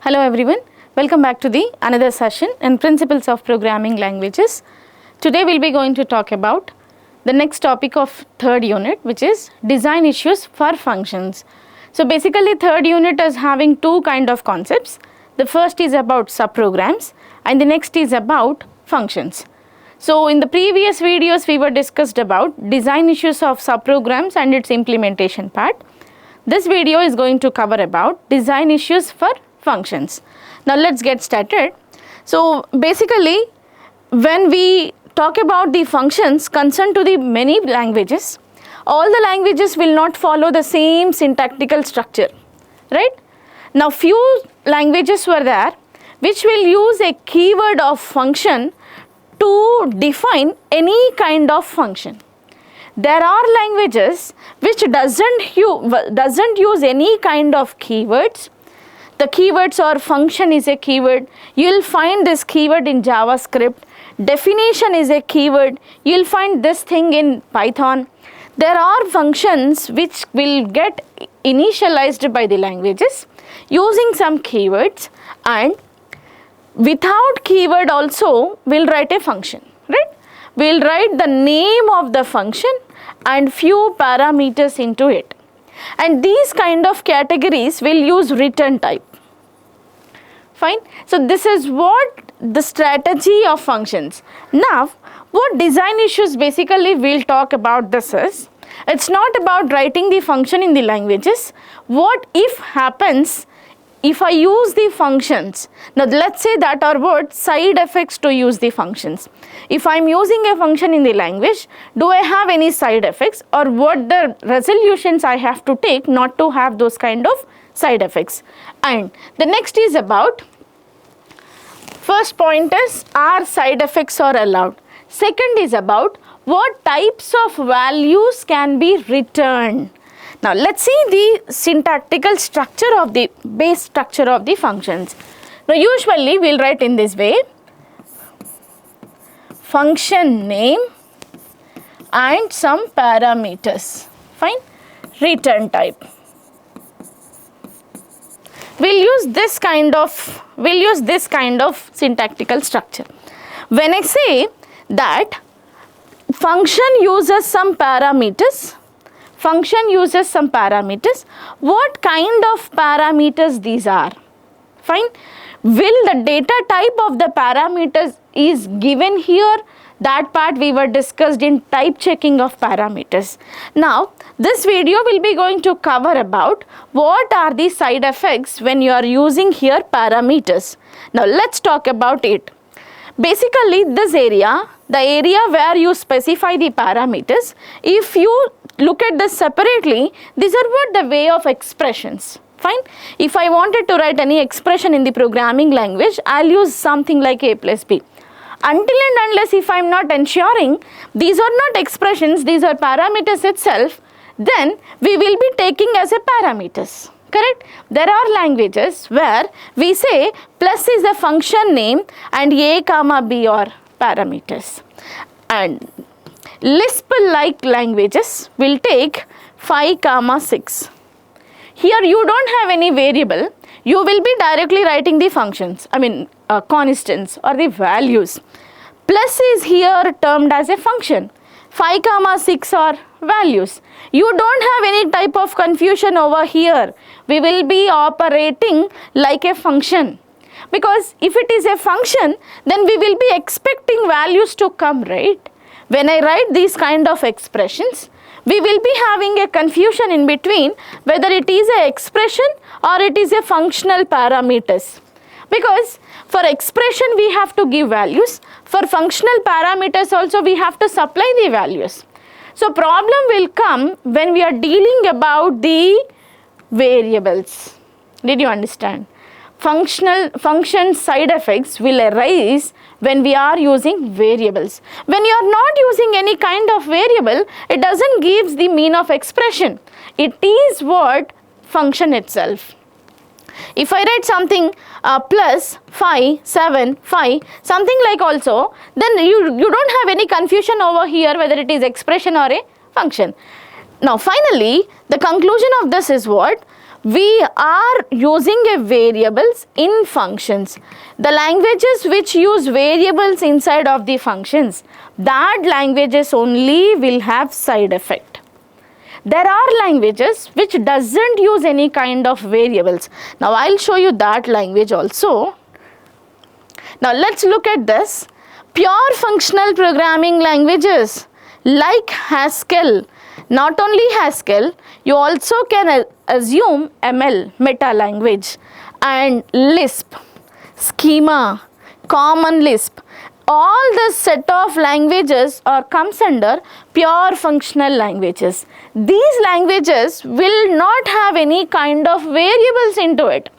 Hello everyone, welcome back to the another session in Principles of Programming Languages. Today we'll be going to talk about the next topic of third unit, which is design issues for functions. So basically third unit is having two kind of concepts. The first is about subprograms and the next is about functions. So in the previous videos we were discussed about design issues of subprograms and its implementation part. This video is going to cover about design issues for functions. Now let's get started. So basically when we talk about the functions concerned to the many languages, all the languages will not follow the same syntactical structure, right? Now few languages were there which will use a keyword of function to define any kind of function. There are languages which doesn't use any kind of keywords. The keywords or function is a keyword. You will find this keyword in JavaScript. Definition is a keyword. You will find this thing in Python. There are functions which will get initialized by the languages using some keywords, and without keyword also we'll write a function, right? We'll write the name of the function and few parameters into it. And these kind of categories will use return type. Fine. So this is what the strategy of functions. Now, what design issues basically we'll talk about this is, it's not about writing the function in the languages. What if happens if I use the functions? Now let's say that are what side effects to use the functions. If I'm using a function in the language, do I have any side effects, or what the resolutions I have to take not to have those kind of side effects? And the next is about, first point is, are side effects are allowed? Second is about what types of values can be returned. Now let's see the syntactical structure of the base structure of the functions. Now usually we'll write in this way: function name and some parameters. Fine. Return type. We'll use this kind of syntactical structure. When I say that function uses some parameters, what kind of parameters these are? Fine. Will the data type of the parameters is given here? That part we were discussed in type checking of parameters. Now this video will be going to cover about what are the side effects when you are using here parameters. Now let's talk about it. Basically this area, the area where you specify the parameters, if you look at this separately, these are what the way of expressions. Fine. If I wanted to write any expression in the programming language, I'll use something like a plus b. Until and unless if I'm not ensuring these are not expressions, these are parameters itself, then we will be taking as a parameters. Correct? There are languages where we say plus is a function name and a comma b are parameters. And Lisp-like languages will take 5 comma 6. Here you don't have any variable. You will be directly writing the functions, constants or the values. Plus is here termed as a function. 5 comma 6 are values. You don't have any type of confusion over here. We will be operating like a function. Because if it is a function, then we will be expecting values to come, right? When I write these kind of expressions, we will be having a confusion in between whether it is an expression or it is a functional parameters. Because for expression we have to give values, for functional parameters also we have to supply the values. So problem will come when we are dealing about the variables. Did you understand? Function side effects will arise when we are using variables. When you are not using any kind of variable, it doesn't give the mean of expression. It is what function itself. If I write something plus 5, 7, 5, something like also, then you don't have any confusion over here whether it is expression or a function. Now finally, the conclusion of this is what? We are using a variables in functions. The languages which use variables inside of the functions, that languages only will have side effect. There are languages which doesn't use any kind of variables. Now I'll show you that language also. Now let's look at this. Pure functional programming languages like Haskell. Not only Haskell, you also can assume ML, meta language, and Lisp, Schema, Common Lisp. All this set of languages comes under pure functional languages. These languages will not have any kind of variables into it.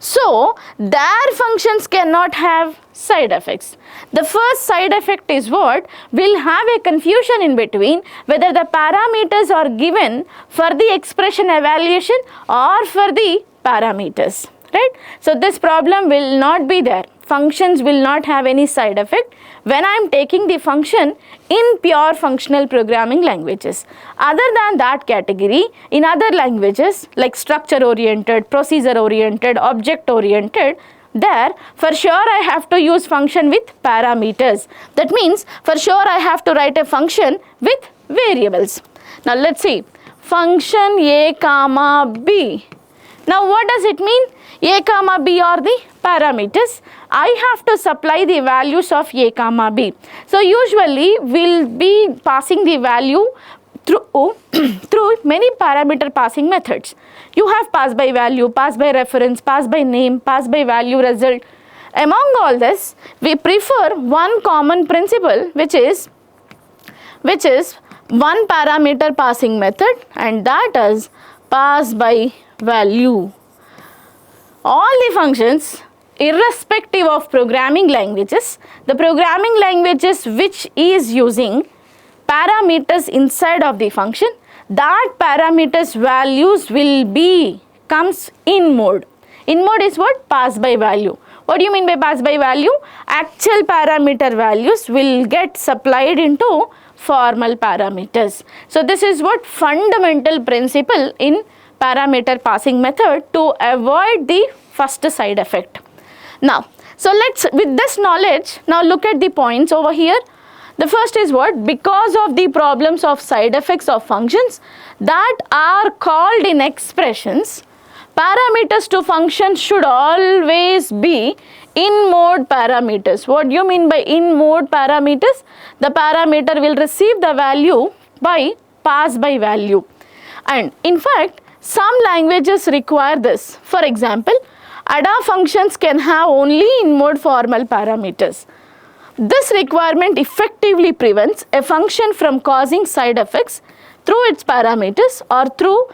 So, their functions cannot have side effects. The first side effect is what? We'll have a confusion in between whether the parameters are given for the expression evaluation or for the parameters, right? So, this problem will not be there. Functions will not have any side effect when I am taking the function in pure functional programming languages. Other than that category, in other languages like structure oriented, procedure oriented, object oriented, there for sure I have to use function with parameters. That means for sure I have to write a function with variables. Now let's see, function a comma b. Now what does it mean? A comma b are the parameters. I have to supply the values of a comma b. So usually we'll be passing the value through, through many parameter passing methods. You have pass by value, pass by reference, pass by name, pass by value result. Among all this, we prefer one common principle which is one parameter passing method, and that is pass by value. All the functions, irrespective of programming languages, the programming languages which is using parameters inside of the function, that parameters values will be comes in mode. In mode is what? Pass by value. What do you mean by pass by value? Actual parameter values will get supplied into formal parameters. So this is what fundamental principle in parameter passing method to avoid the first side effect. Now, so let's, with this knowledge, now look at the points over here. The first is what? Because of the problems of side effects of functions that are called in expressions, parameters to functions should always be in mode parameters. What do you mean by in mode parameters? The parameter will receive the value by pass by value. And in fact, some languages require this. For example, ADA functions can have only in mode formal parameters. This requirement effectively prevents a function from causing side effects through its parameters or through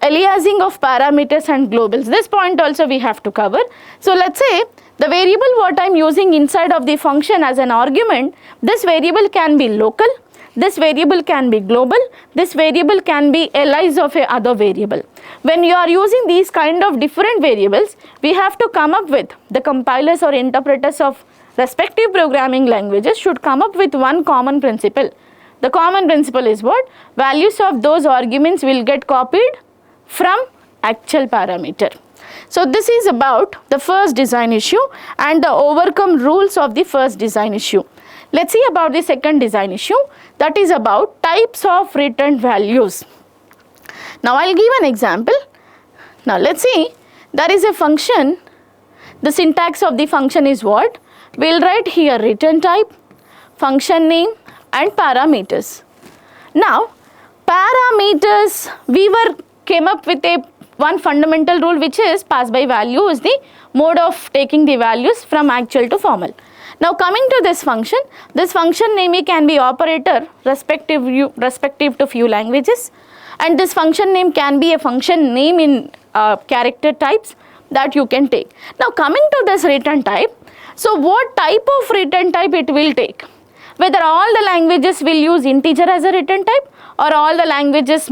aliasing of parameters and globals. This point also we have to cover. So let's say the variable what I am using inside of the function as an argument, this variable can be local, this variable can be global, this variable can be allies of a other variable. When you are using these kind of different variables, we have to come up with, the compilers or interpreters of respective programming languages should come up with one common principle. The common principle is what? Values of those arguments will get copied from actual parameter. So this is about the first design issue and the overcome rules of the first design issue. Let's see about the second design issue, that is about types of returned values. Now I'll give an example. Now let's see, there is a function. The syntax of the function is what? We'll write here return type, function name and parameters. Now parameters, we came up with one fundamental rule which is pass by value is the mode of taking the values from actual to formal. Now coming to this function name can be operator respective to few languages, and this function name can be a function name in character types that you can take. Now coming to this return type, so what type of return type it will take? Whether all the languages will use integer as a return type or all the languages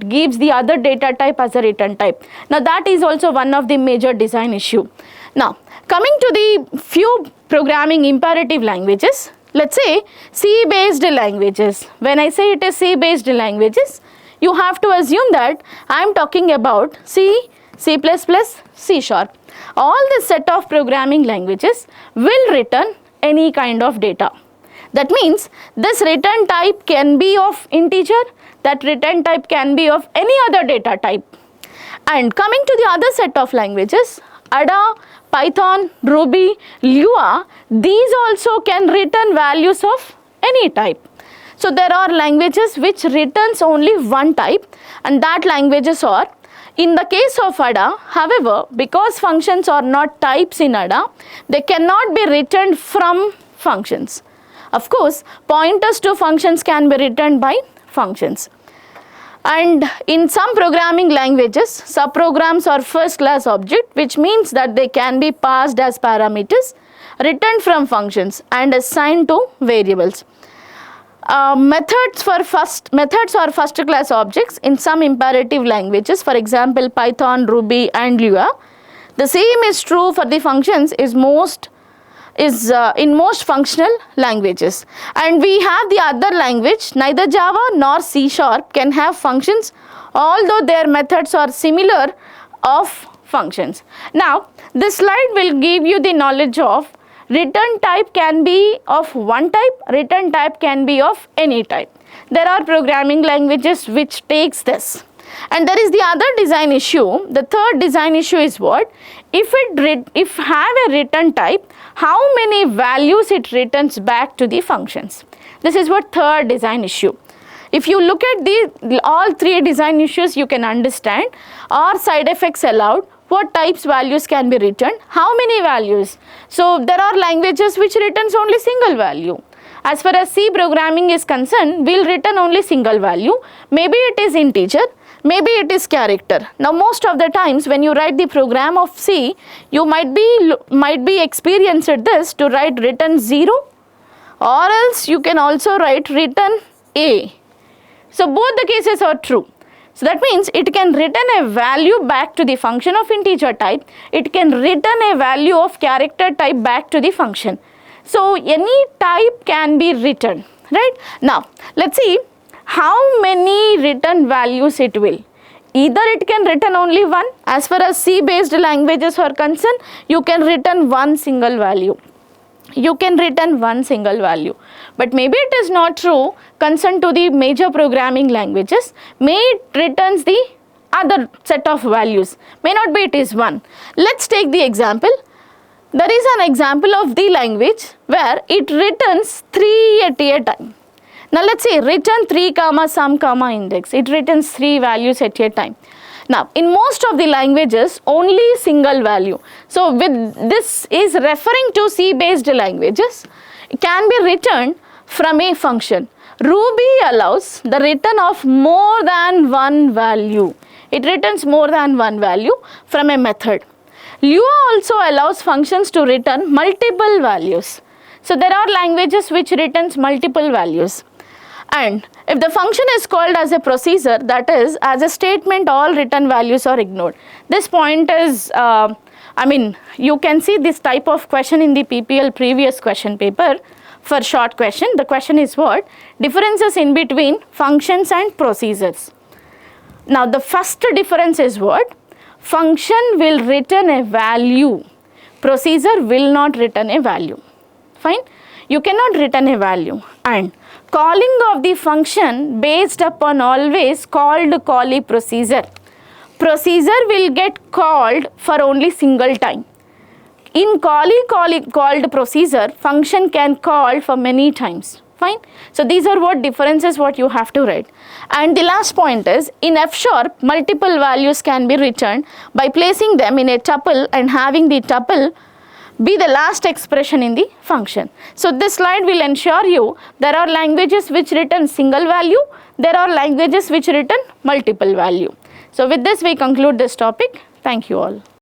gives the other data type as a return type. Now that is also one of the major design issue. Now coming to the few programming imperative languages, let's say C based languages. When I say it is C based languages, you have to assume that I am talking about C, C++, C#. All this set of programming languages will return any kind of data. That means this return type can be of integer, that return type can be of any other data type. And coming to the other set of languages, Ada, Python, Ruby, Lua, these also can return values of any type. So there are languages which returns only one type, and that languages are, in the case of Ada, however, because functions are not types in Ada, they cannot be returned from functions. Of course, pointers to functions can be returned by functions. And in some programming languages, subprograms are first class object, which means that they can be passed as parameters, returned from functions and assigned to variables. Methods are first class objects in some imperative languages, for example Python, Ruby and Lua. The same is true for the functions in most functional languages. And we have the other language, neither Java nor C# can have functions, although their methods are similar of functions. Now this slide will give you the knowledge of return type can be of one type, return type can be of any type. There are programming languages which takes this. And there is the other design issue. The third design issue is what? If have a return type, how many values it returns back to the functions? This is what third design issue. If you look at all three design issues, you can understand, are side effects allowed? What types values can be returned? How many values? So there are languages which returns only single value. As far as C programming is concerned, we'll return only single value. Maybe it is integer, maybe it is character. Now most of the times when you write the program of C, you might be experienced this to write return 0, or else you can also write return A. So both the cases are true. So that means it can return a value back to the function of integer type, it can return a value of character type back to the function. So any type can be written, right? Now let's see how many return values it will. Either it can return only one. As far as C based languages are concerned, you can return one single value. You can return one single value. But maybe it is not true concerned to the major programming languages. May it returns the other set of values. May not be it is one. Let's take the example. There is an example of the language where it returns 3 at a time. Now let's say return 3 comma sum comma index. It returns 3 values at a time. Now in most of the languages only single value. So with this is referring to C based languages, it can be returned from a function. Ruby allows the return of more than one value. It returns more than one value from a method. Lua also allows functions to return multiple values. So there are languages which returns multiple values. And if the function is called as a procedure, that is, as a statement, all return values are ignored. This point is, you can see this type of question in the PPL previous question paper for short question. The question is what? Differences in between functions and procedures. Now the first difference is what? Function will return a value. Procedure will not return a value. Fine? You cannot return a value. And calling of the function based upon always called callee procedure. Procedure will get called for only single time. In called procedure, function can call for many times. Fine. So these are what differences what you have to write. And the last point is, in F#, multiple values can be returned by placing them in a tuple and having the tuple be the last expression in the function. So this slide will ensure you there are languages which return single value, there are languages which return multiple value. So with this we conclude this topic. Thank you all.